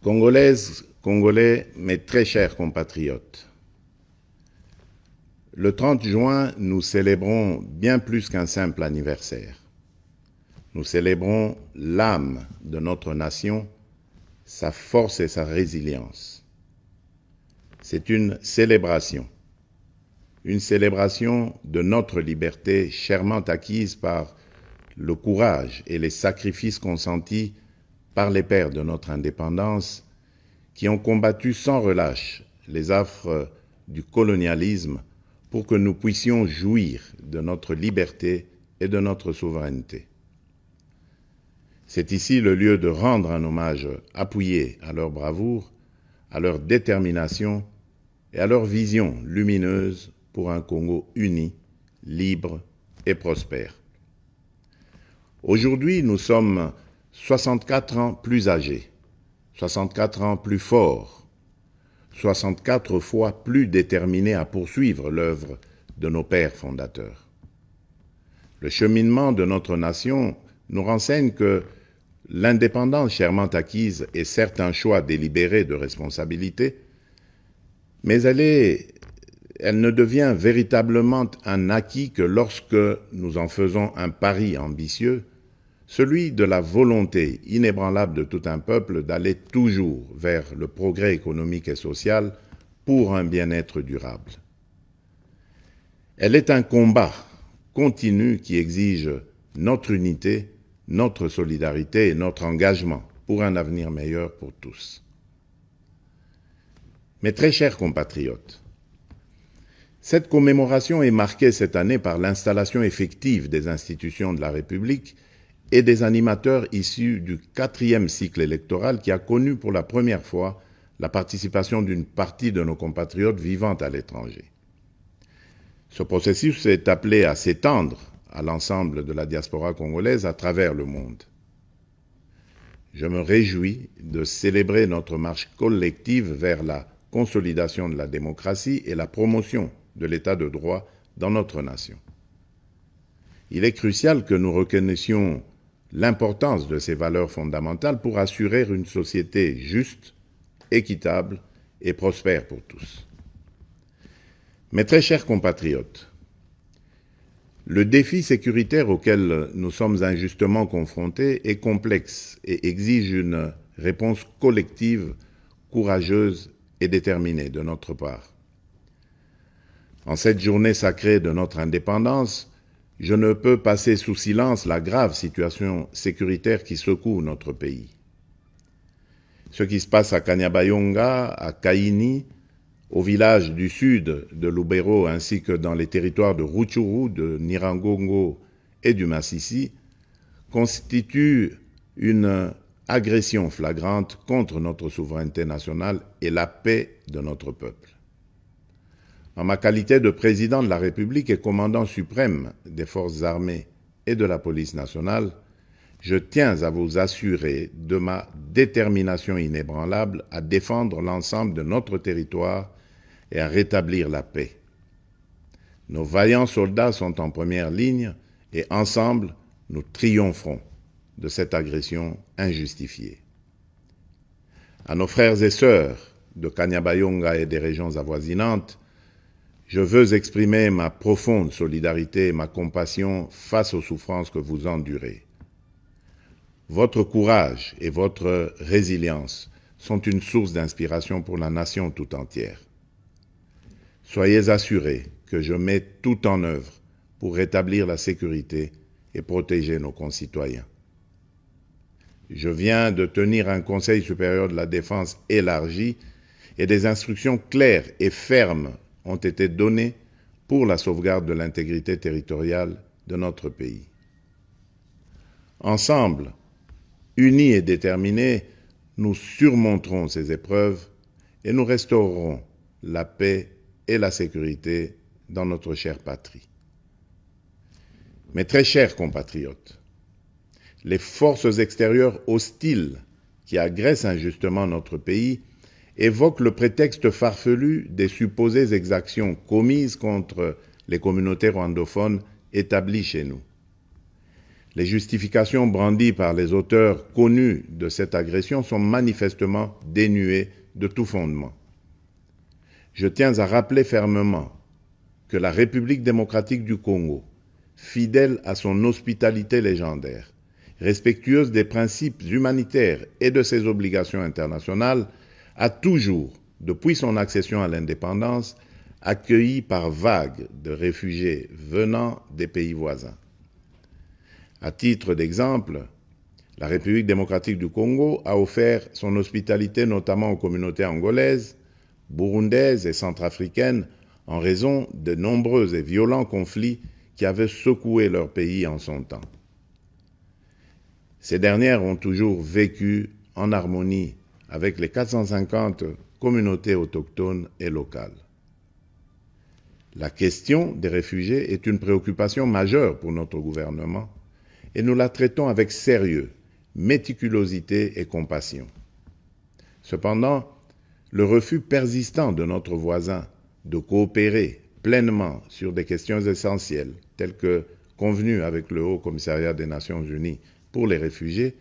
Congolaises, Congolais, mes très chers compatriotes, le 30 juin, nous célébrons bien plus qu'un simple anniversaire. Nous célébrons l'âme de notre nation, sa force et sa résilience. C'est une célébration de notre liberté chèrement acquise par le courage et les sacrifices consentis par les pères de notre indépendance qui ont combattu sans relâche les affres du colonialisme pour que nous puissions jouir de notre liberté et de notre souveraineté. C'est ici le lieu de rendre un hommage appuyé à leur bravoure, à leur détermination et à leur vision lumineuse pour un Congo uni, libre et prospère. Aujourd'hui, nous sommes 64 ans plus âgés, 64 ans plus forts, 64 fois plus déterminés à poursuivre l'œuvre de nos pères fondateurs. Le cheminement de notre nation nous renseigne que l'indépendance chèrement acquise est certes un choix délibéré de responsabilité, mais elle ne devient véritablement un acquis que lorsque nous en faisons un pari ambitieux, celui de la volonté inébranlable de tout un peuple d'aller toujours vers le progrès économique et social pour un bien-être durable. Elle est un combat continu qui exige notre unité, notre solidarité et notre engagement pour un avenir meilleur pour tous. Mes très chers compatriotes, cette commémoration est marquée cette année par l'installation effective des institutions de la République et des animateurs issus du 4e cycle électoral qui a connu pour la première fois la participation d'une partie de nos compatriotes vivant à l'étranger. Ce processus est appelé à s'étendre à l'ensemble de la diaspora congolaise à travers le monde. Je me réjouis de célébrer notre marche collective vers la consolidation de la démocratie et la promotion de l'état de droit dans notre nation. Il est crucial que nous reconnaissions l'importance de ces valeurs fondamentales pour assurer une société juste, équitable et prospère pour tous. Mes très chers compatriotes, le défi sécuritaire auquel nous sommes injustement confrontés est complexe et exige une réponse collective, courageuse et déterminée de notre part. En cette journée sacrée de notre indépendance, je ne peux passer sous silence la grave situation sécuritaire qui secoue notre pays. Ce qui se passe à Kanyabayonga, à Kaini, au village du sud de Lubero ainsi que dans les territoires de Rutshuru, de Nyiragongo et du Masisi, constitue une agression flagrante contre notre souveraineté nationale et la paix de notre peuple. En ma qualité de président de la République et commandant suprême des forces armées et de la police nationale, je tiens à vous assurer de ma détermination inébranlable à défendre l'ensemble de notre territoire et à rétablir la paix. Nos vaillants soldats sont en première ligne et ensemble, nous triompherons de cette agression injustifiée. À nos frères et sœurs de Kanyabayonga et des régions avoisinantes, je veux exprimer ma profonde solidarité et ma compassion face aux souffrances que vous endurez. Votre courage et votre résilience sont une source d'inspiration pour la nation tout entière. Soyez assurés que je mets tout en œuvre pour rétablir la sécurité et protéger nos concitoyens. Je viens de tenir un Conseil supérieur de la défense élargi et des instructions claires et fermes ont été données pour la sauvegarde de l'intégrité territoriale de notre pays. Ensemble, unis et déterminés, nous surmonterons ces épreuves et nous restaurerons la paix et la sécurité dans notre chère patrie. Mes très chers compatriotes, les forces extérieures hostiles qui agressent injustement notre pays évoquent le prétexte farfelu des supposées exactions commises contre les communautés rwandophones établies chez nous. Les justifications brandies par les auteurs connus de cette agression sont manifestement dénuées de tout fondement. Je tiens à rappeler fermement que la République démocratique du Congo, fidèle à son hospitalité légendaire, respectueuse des principes humanitaires et de ses obligations internationales, a toujours, depuis son accession à l'indépendance, accueilli par vagues de réfugiés venant des pays voisins. À titre d'exemple, la République démocratique du Congo a offert son hospitalité notamment aux communautés angolaises, burundaises et centrafricaines en raison de nombreux et violents conflits qui avaient secoué leur pays en son temps. Ces dernières ont toujours vécu en harmonie avec les 450 communautés autochtones et locales. La question des réfugiés est une préoccupation majeure pour notre gouvernement et nous la traitons avec sérieux, méticulosité et compassion. Cependant, le refus persistant de notre voisin de coopérer pleinement sur des questions essentielles, telles que convenues avec le Haut Commissariat des Nations Unies pour les réfugiés,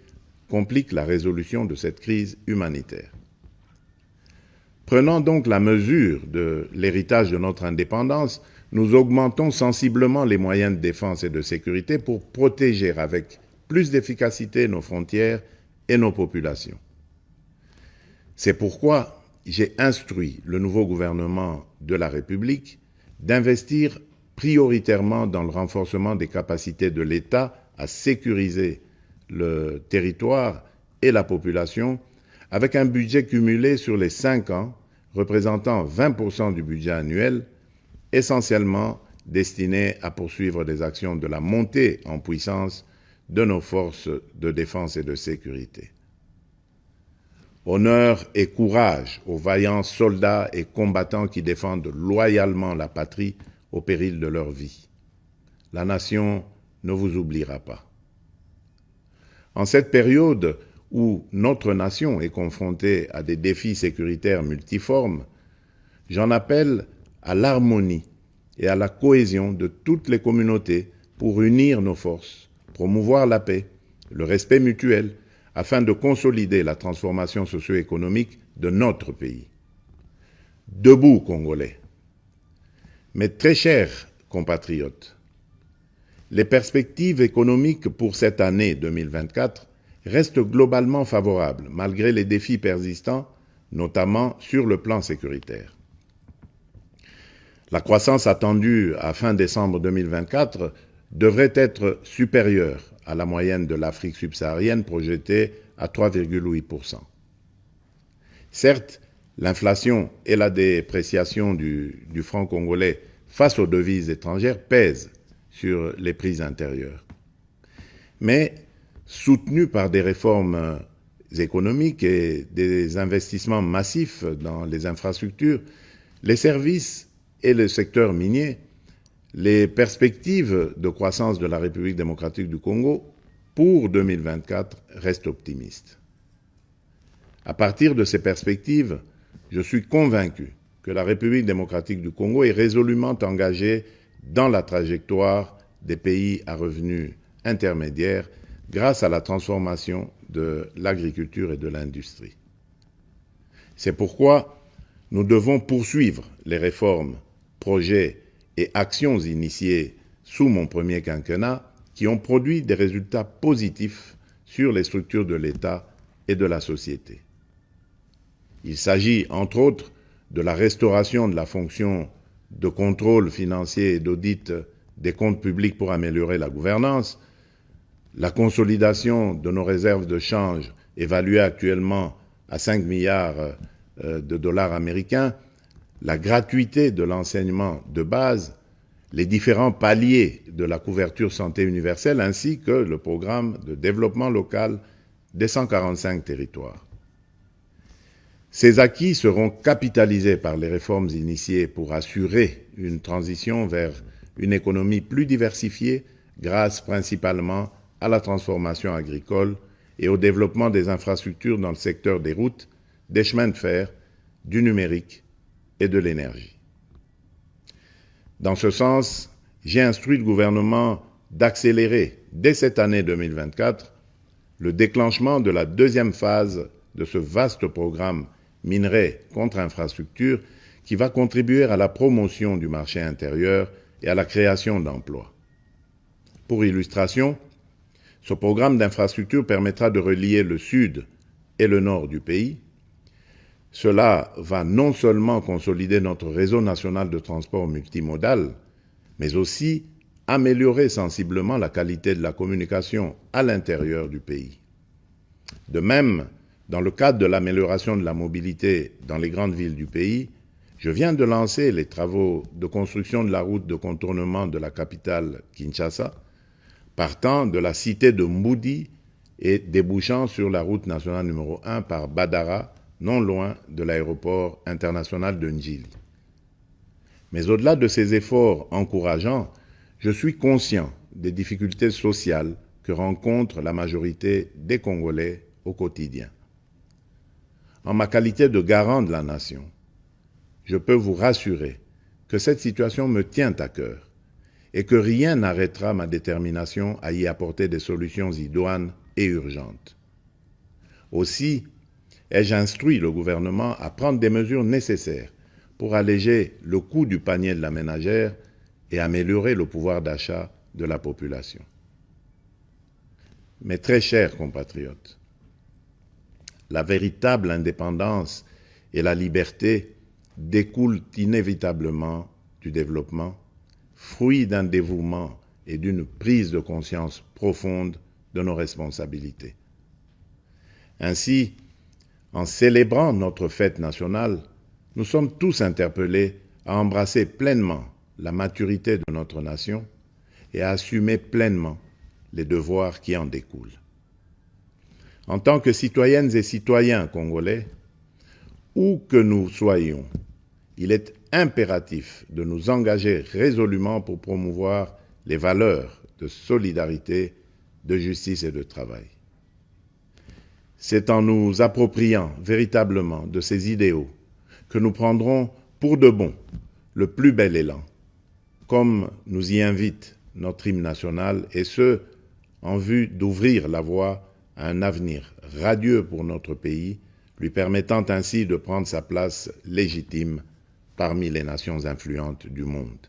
complique la résolution de cette crise humanitaire. Prenant donc la mesure de l'héritage de notre indépendance, nous augmentons sensiblement les moyens de défense et de sécurité pour protéger avec plus d'efficacité nos frontières et nos populations. C'est pourquoi j'ai instruit le nouveau gouvernement de la République d'investir prioritairement dans le renforcement des capacités de l'État à sécuriser le territoire et la population, avec un budget cumulé sur les 5 ans représentant 20% du budget annuel, essentiellement destiné à poursuivre des actions de la montée en puissance de nos forces de défense et de sécurité. Honneur et courage aux vaillants soldats et combattants qui défendent loyalement la patrie au péril de leur vie. La nation ne vous oubliera pas. En cette période où notre nation est confrontée à des défis sécuritaires multiformes, j'en appelle à l'harmonie et à la cohésion de toutes les communautés pour unir nos forces, promouvoir la paix, le respect mutuel, afin de consolider la transformation socio-économique de notre pays. Debout, Congolais. Mes très chers compatriotes, les perspectives économiques pour cette année 2024 restent globalement favorables, malgré les défis persistants, notamment sur le plan sécuritaire. La croissance attendue à fin décembre 2024 devrait être supérieure à la moyenne de l'Afrique subsaharienne projetée à 3,8%. Certes, l'inflation et la dépréciation du franc congolais face aux devises étrangères pèsent sur les prix intérieurs. Mais, soutenus par des réformes économiques et des investissements massifs dans les infrastructures, les services et le secteur minier, les perspectives de croissance de la République démocratique du Congo pour 2024 restent optimistes. À partir de ces perspectives, je suis convaincu que la République démocratique du Congo est résolument engagée dans la trajectoire des pays à revenus intermédiaires grâce à la transformation de l'agriculture et de l'industrie. C'est pourquoi nous devons poursuivre les réformes, projets et actions initiées sous mon premier quinquennat qui ont produit des résultats positifs sur les structures de l'État et de la société. Il s'agit, entre autres, de la restauration de la fonction de contrôle financier et d'audit des comptes publics pour améliorer la gouvernance, la consolidation de nos réserves de change évaluées actuellement à 5 milliards de dollars américains, la gratuité de l'enseignement de base, les différents paliers de la couverture santé universelle ainsi que le programme de développement local des 145 territoires. Ces acquis seront capitalisés par les réformes initiées pour assurer une transition vers une économie plus diversifiée grâce principalement à la transformation agricole et au développement des infrastructures dans le secteur des routes, des chemins de fer, du numérique et de l'énergie. Dans ce sens, j'ai instruit le gouvernement d'accélérer dès cette année 2024, le déclenchement de la deuxième phase de ce vaste programme minerai contre infrastructure qui va contribuer à la promotion du marché intérieur et à la création d'emplois. Pour illustration, ce programme d'infrastructure permettra de relier le sud et le nord du pays. Cela va non seulement consolider notre réseau national de transport multimodal, mais aussi améliorer sensiblement la qualité de la communication à l'intérieur du pays. De même, dans le cadre de l'amélioration de la mobilité dans les grandes villes du pays, je viens de lancer les travaux de construction de la route de contournement de la capitale Kinshasa, partant de la cité de Mboudi et débouchant sur la route nationale numéro 1 par Badara, non loin de l'aéroport international de Njili. Mais au-delà de ces efforts encourageants, je suis conscient des difficultés sociales que rencontre la majorité des Congolais au quotidien. En ma qualité de garant de la nation, je peux vous rassurer que cette situation me tient à cœur et que rien n'arrêtera ma détermination à y apporter des solutions idoines et urgentes. Aussi, ai-je instruit le gouvernement à prendre des mesures nécessaires pour alléger le coût du panier de la ménagère et améliorer le pouvoir d'achat de la population. Mes très chers compatriotes, la véritable indépendance et la liberté découlent inévitablement du développement, fruit d'un dévouement et d'une prise de conscience profonde de nos responsabilités. Ainsi, en célébrant notre fête nationale, nous sommes tous interpellés à embrasser pleinement la maturité de notre nation et à assumer pleinement les devoirs qui en découlent. En tant que citoyennes et citoyens congolais, où que nous soyons, il est impératif de nous engager résolument pour promouvoir les valeurs de solidarité, de justice et de travail. C'est en nous appropriant véritablement de ces idéaux que nous prendrons pour de bon le plus bel élan, comme nous y invite notre hymne national, et ce, en vue d'ouvrir la voie à un avenir radieux pour notre pays, lui permettant ainsi de prendre sa place légitime parmi les nations influentes du monde.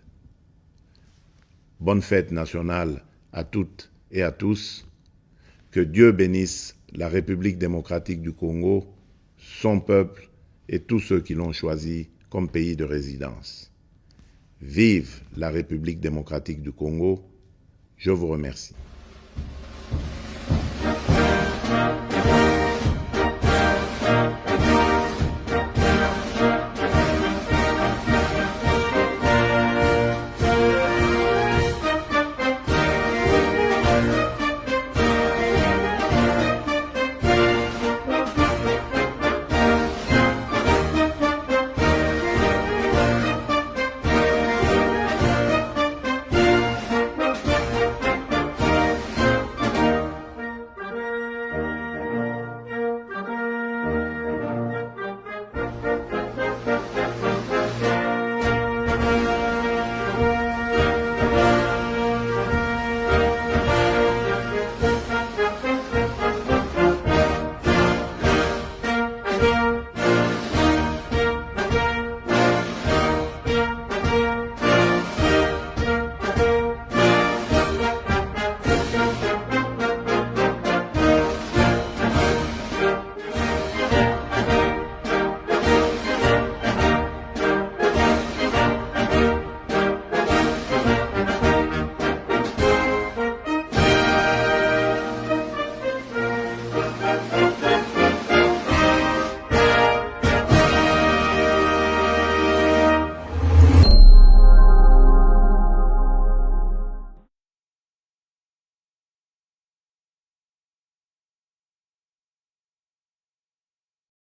Bonne fête nationale à toutes et à tous. Que Dieu bénisse la République démocratique du Congo, son peuple et tous ceux qui l'ont choisi comme pays de résidence. Vive la République démocratique du Congo. Je vous remercie.